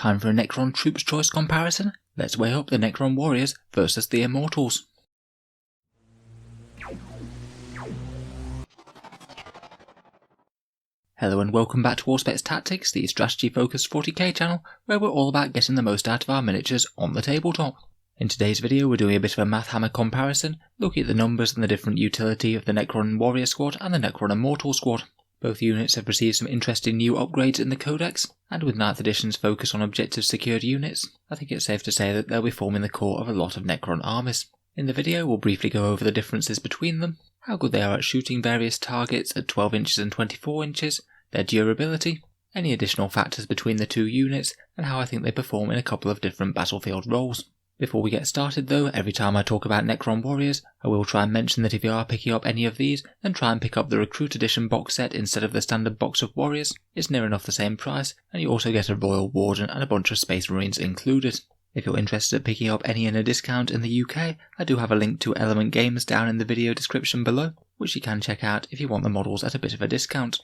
Time for a Necron troops choice comparison. Let's weigh up the Necron warriors versus the Immortals. Hello and welcome back to Auspex Tactics, the strategy focused 40k channel where we're all about getting the most out of our miniatures on the tabletop. In today's video we're doing a bit of a math hammer comparison, looking at the numbers and the different utility of the Necron warrior squad and the Necron immortal squad. Both units have received some interesting new upgrades in the codex, and with 9th edition's focus on objective secured units, I think it's safe to say that they'll be forming the core of a lot of Necron armies. In the video we'll briefly go over the differences between them, how good they are at shooting various targets at 12 inches and 24 inches, their durability, any additional factors between the two units, and how I think they perform in a couple of different battlefield roles. Before we get started though, every time I talk about Necron warriors, I will try and mention that if you are picking up any of these, then try and pick up the Recruit Edition box set instead of the standard box of warriors. It's near enough the same price, and you also get a Royal Warden and a bunch of Space Marines included. If you're interested in picking up any in a discount in the UK, I do have a link to Element Games down in the video description below, which you can check out if you want the models at a bit of a discount.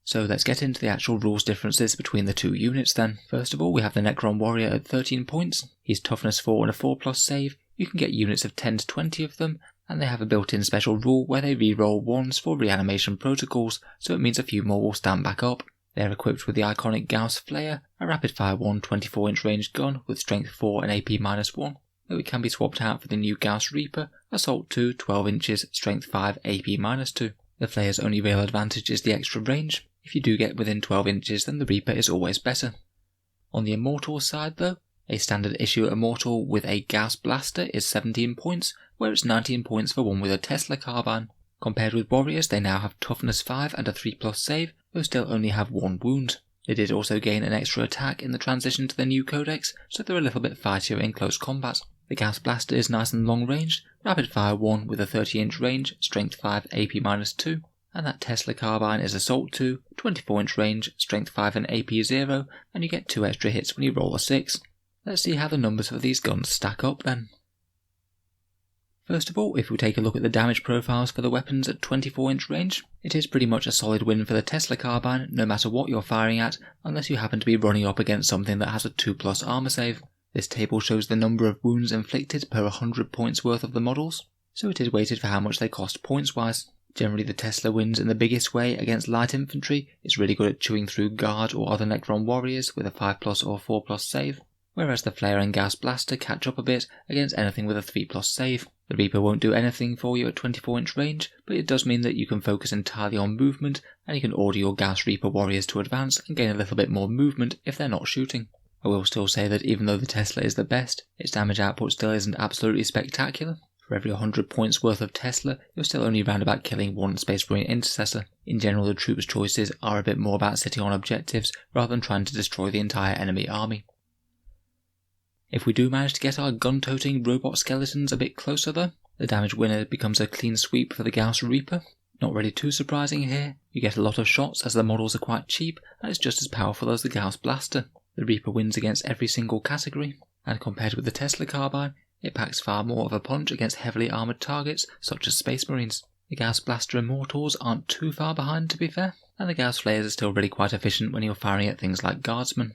So let's get into the actual rules differences between the two units then. First of all, we have the Necron warrior at 13 points. He's toughness 4 and a 4+ save. You can get units of 10 to 20 of them, and they have a built-in special rule where they reroll 1s for reanimation protocols, so it means a few more will stand back up. They're equipped with the iconic Gauss Flare, a rapid-fire 1 24-inch range gun with strength 4 and AP -1, though it can be swapped out for the new Gauss Reaper, Assault 2, 12 inches, strength 5, AP -2. The Flare's only real advantage is the extra range. If you do get within 12 inches, then the Reaper is always better. On the Immortal side though, a standard issue Immortal with a Gauss Blaster is 17 points, where it's 19 points for one with a Tesla Carbine. Compared with Warriors, they now have toughness 5 and a 3+ save, though still only have 1 wound. They did also gain an extra attack in the transition to the new codex, so they're a little bit fightier in close combat. The Gauss Blaster is nice and long ranged, rapid fire 1 with a 30-inch range, strength 5, AP -2. And that Tesla Carbine is Assault 2, 24-inch range, strength 5 and AP 0, and you get 2 extra hits when you roll a 6. Let's see how the numbers for these guns stack up then. First of all, if we take a look at the damage profiles for the weapons at 24-inch range, it is pretty much a solid win for the Tesla Carbine no matter what you're firing at, unless you happen to be running up against something that has a 2+ armor save. This table shows the number of wounds inflicted per 100 points worth of the models, so it is weighted for how much they cost points wise. Generally the Tesla wins in the biggest way against light infantry. It's really good at chewing through guard or other Necron warriors with a 5+ or 4+ save, whereas the Flare and Gauss Blaster catch up a bit against anything with a 3+ save. The Reaper won't do anything for you at 24-inch range, but it does mean that you can focus entirely on movement, and you can order your Gauss Reaper warriors to advance and gain a little bit more movement if they're not shooting. I will still say that even though the Tesla is the best, its damage output still isn't absolutely spectacular. For every 100 points worth of Tesla, you're still only round about killing 1 Space Marine Intercessor. In general, the troops' choices are a bit more about sitting on objectives rather than trying to destroy the entire enemy army. If we do manage to get our gun-toting robot skeletons a bit closer though, the damage winner becomes a clean sweep for the Gauss Reaper. Not really too surprising here, you get a lot of shots as the models are quite cheap, and it's just as powerful as the Gauss Blaster. The Reaper wins against every single category, and compared with the Tesla Carbine, it packs far more of a punch against heavily armoured targets such as Space Marines. The Gauss Blaster Immortals aren't too far behind to be fair, and the Gauss Flares are still really quite efficient when you're firing at things like Guardsmen.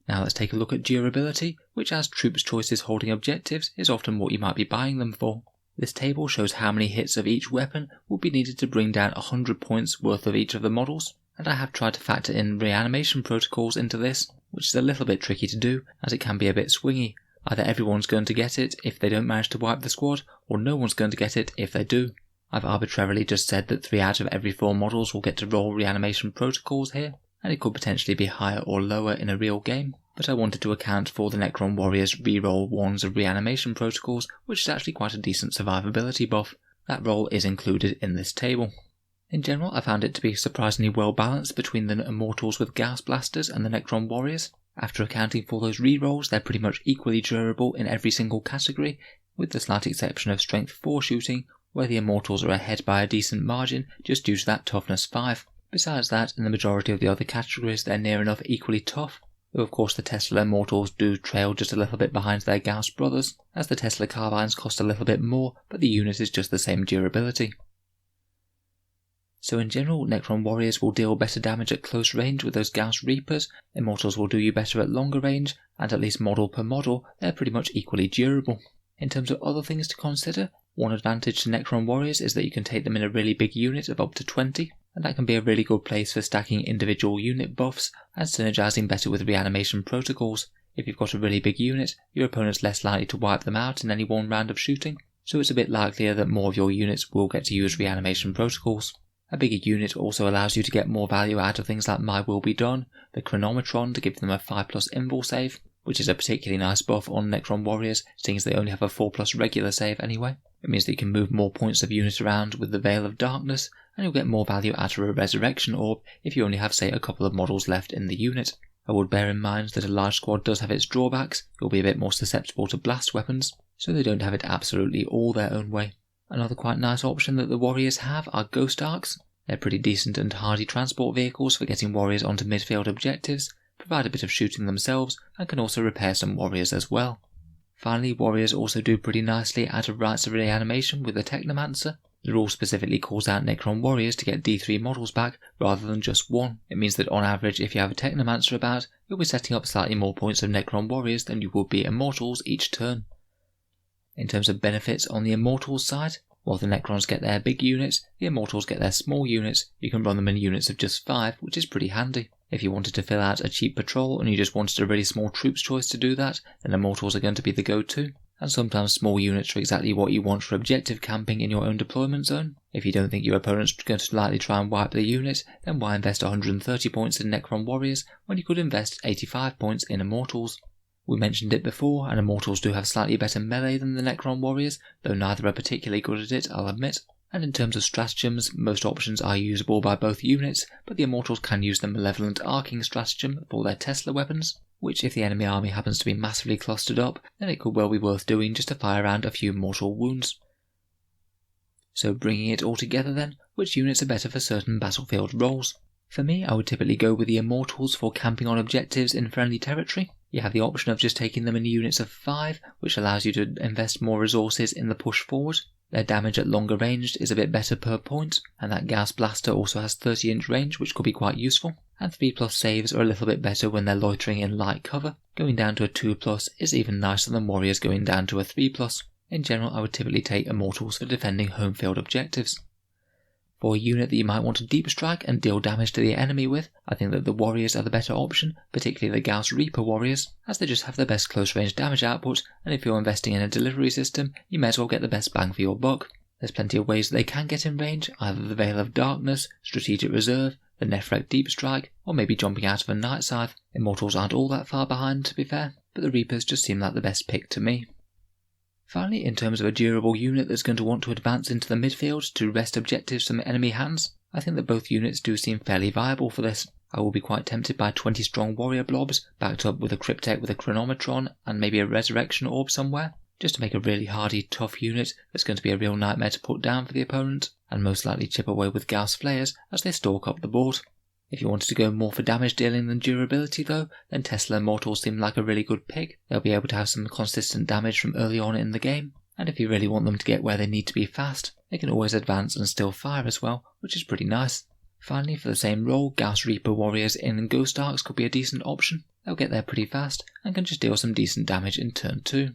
Now let's take a look at durability, which as troops' choices holding objectives is often what you might be buying them for. This table shows how many hits of each weapon will be needed to bring down 100 points worth of each of the models, and I have tried to factor in reanimation protocols into this, which is a little bit tricky to do as it can be a bit swingy. Either everyone's going to get it if they don't manage to wipe the squad, or no one's going to get it if they do. I've arbitrarily just said that 3 out of every 4 models will get to roll reanimation protocols here, and it could potentially be higher or lower in a real game, but I wanted to account for the Necron warriors reroll 1s of reanimation protocols, which is actually quite a decent survivability buff. That roll is included in this table. In general, I found it to be surprisingly well balanced between the Immortals with Gauss Blasters and the Necron warriors. After accounting for those rerolls, they're pretty much equally durable in every single category, with the slight exception of strength 4 shooting, where the Immortals are ahead by a decent margin just due to that toughness 5. Besides that, in the majority of the other categories they're near enough equally tough, though of course the Tesla Immortals do trail just a little bit behind their Gauss brothers, as the Tesla Carbines cost a little bit more, but the unit is just the same durability. So in general, Necron warriors will deal better damage at close range with those Gauss Reapers, Immortals will do you better at longer range, and at least model per model, they're pretty much equally durable. In terms of other things to consider, one advantage to Necron warriors is that you can take them in a really big unit of up to 20, and that can be a really good place for stacking individual unit buffs and synergizing better with reanimation protocols. If you've got a really big unit, your opponent's less likely to wipe them out in any one round of shooting, so it's a bit likelier that more of your units will get to use reanimation protocols. A bigger unit also allows you to get more value out of things like My Will Be Done, the Chronometron to give them a 5+ invul save, which is a particularly nice buff on Necron warriors, seeing as they only have a 4+ regular save anyway. It means that you can move more points of unit around with the Veil of Darkness, and you'll get more value out of a Resurrection Orb if you only have, say, a couple of models left in the unit. I would bear in mind that a large squad does have its drawbacks. You'll be a bit more susceptible to blast weapons, so they don't have it absolutely all their own way. Another quite nice option that the warriors have are Ghost Arcs. They're pretty decent and hardy transport vehicles for getting warriors onto midfield objectives, provide a bit of shooting themselves, and can also repair some warriors as well. Finally, warriors also do pretty nicely out of Rites of Reanimation with the Technomancer. The rule specifically calls out Necron warriors to get D3 models back rather than just one. It means that on average, if you have a Technomancer about, you'll be setting up slightly more points of Necron warriors than you would be Immortals each turn. In terms of benefits on the Immortals side, while the Necrons get their big units, the Immortals get their small units. You can run them in units of just 5, which is pretty handy. If you wanted to fill out a cheap patrol and you just wanted a really small troops choice to do that, then Immortals are going to be the go-to. And sometimes small units are exactly what you want for objective camping in your own deployment zone. If you don't think your opponent's going to likely try and wipe the unit, then why invest 130 points in Necron warriors when you could invest 85 points in Immortals? We mentioned it before, and Immortals do have slightly better melee than the Necron warriors, though neither are particularly good at it, I'll admit. And in terms of stratagems, most options are usable by both units, but the Immortals can use the Malevolent Arcing stratagem for their Tesla weapons, which if the enemy army happens to be massively clustered up, then it could well be worth doing just to fire around a few mortal wounds. So bringing it all together then, which units are better for certain battlefield roles? For me, I would typically go with the Immortals for camping on objectives in friendly territory. You have the option of just taking them in units of 5, which allows you to invest more resources in the push forward. Their damage at longer range is a bit better per point, and that Gauss Blaster also has 30-inch range, which could be quite useful. And 3+ saves are a little bit better when they're loitering in light cover. Going down to a 2+ is even nicer than warriors going down to a 3+. In general, I would typically take Immortals for defending home field objectives. For a unit that you might want to deep strike and deal damage to the enemy with, I think that the warriors are the better option, particularly the Gauss Reaper warriors, as they just have the best close range damage output, and if you're investing in a delivery system, you may as well get the best bang for your buck. There's plenty of ways that they can get in range, either the Veil of Darkness, Strategic Reserve, the Nephrek Deep Strike, or maybe jumping out of a Night Scythe. Immortals aren't all that far behind, to be fair, but the Reapers just seem like the best pick to me. Finally, in terms of a durable unit that's going to want to advance into the midfield to wrest objectives from enemy hands, I think that both units do seem fairly viable for this. I will be quite tempted by 20 strong warrior blobs, backed up with a Cryptek with a Chronometron and maybe a Resurrection Orb somewhere, just to make a really hardy, tough unit that's going to be a real nightmare to put down for the opponent, and most likely chip away with Gauss Flayers as they stalk up the board. If you wanted to go more for damage dealing than durability though, then Tesla Immortals seem like a really good pick. They'll be able to have some consistent damage from early on in the game, and if you really want them to get where they need to be fast, they can always advance and still fire as well, which is pretty nice. Finally, for the same role, Gauss Reaper warriors in Ghost Arcs could be a decent option. They'll get there pretty fast, and can just deal some decent damage in turn 2.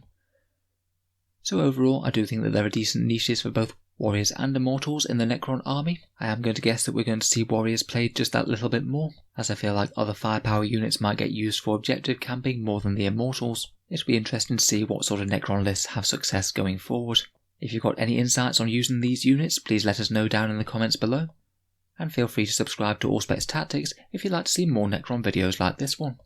So overall, I do think that there are decent niches for both warriors and Immortals in the Necron army. I am going to guess that we're going to see warriors played just that little bit more, as I feel like other firepower units might get used for objective camping more than the Immortals. It'll be interesting to see what sort of Necron lists have success going forward. If you've got any insights on using these units, please let us know down in the comments below. And feel free to subscribe to Auspex Tactics if you'd like to see more Necron videos like this one.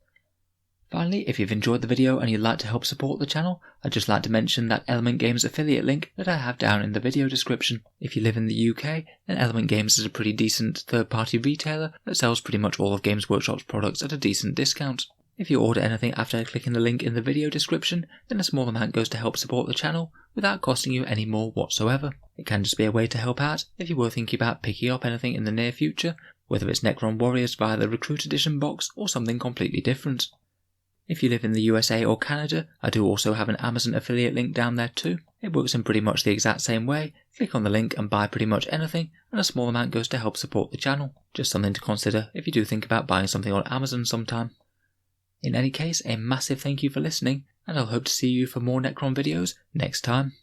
Finally, if you've enjoyed the video and you'd like to help support the channel, I'd just like to mention that Element Games affiliate link that I have down in the video description. If you live in the UK, then Element Games is a pretty decent third-party retailer that sells pretty much all of Games Workshop's products at a decent discount. If you order anything after clicking the link in the video description, then a small amount goes to help support the channel without costing you any more whatsoever. It can just be a way to help out if you were thinking about picking up anything in the near future, whether it's Necron Warriors via the Recruit Edition box or something completely different. If you live in the USA or Canada, I do also have an Amazon affiliate link down there too. It works in pretty much the exact same way. Click on the link and buy pretty much anything, and a small amount goes to help support the channel. Just something to consider if you do think about buying something on Amazon sometime. In any case, a massive thank you for listening, and I'll hope to see you for more Necron videos next time.